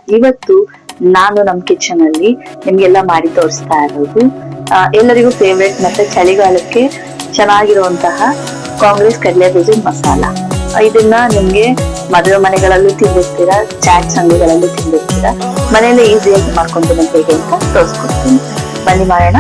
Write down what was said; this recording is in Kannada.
ಇವತ್ತು ನಾನು ನಮ್ ಕಿಚನ್ ಅಲ್ಲಿ ನಿಮ್ಗೆಲ್ಲ ಮಾಡಿ ತೋರಿಸ್ತಾ ಇರೋದು ಎಲ್ಲರಿಗೂ ಫೇವ್ರೆಟ್ ಮತ್ತೆ ಚಳಿಗಾಲಕ್ಕೆ ಚೆನ್ನಾಗಿರುವಂತಹ ಕಾಂಗ್ರೆಸ್ ಕಡಲೆ ಬೀಜದ ಮಸಾಲ. ಇದನ್ನ ನಿಮ್ಗೆ ಮದುವೆ ಮನೆಗಳಲ್ಲೂ ತಿಂದಿರ್ತೀರಾ, ಚಾಟ್ಸ್ ಅಂಗಡಿಗಳಲ್ಲೂ ತಿಂದಿರ್ತೀರಾ. ಮನೆಯಲ್ಲೇ ಈಸಿಯಾಗಿ ಮಾಡ್ಕೊಂಡು ಹೇಗೆ ಅಂತ ತೋರಿಸ್ಕೊಡ್ತೀನಿ, ಬನ್ನಿ ಮಾಡೋಣ.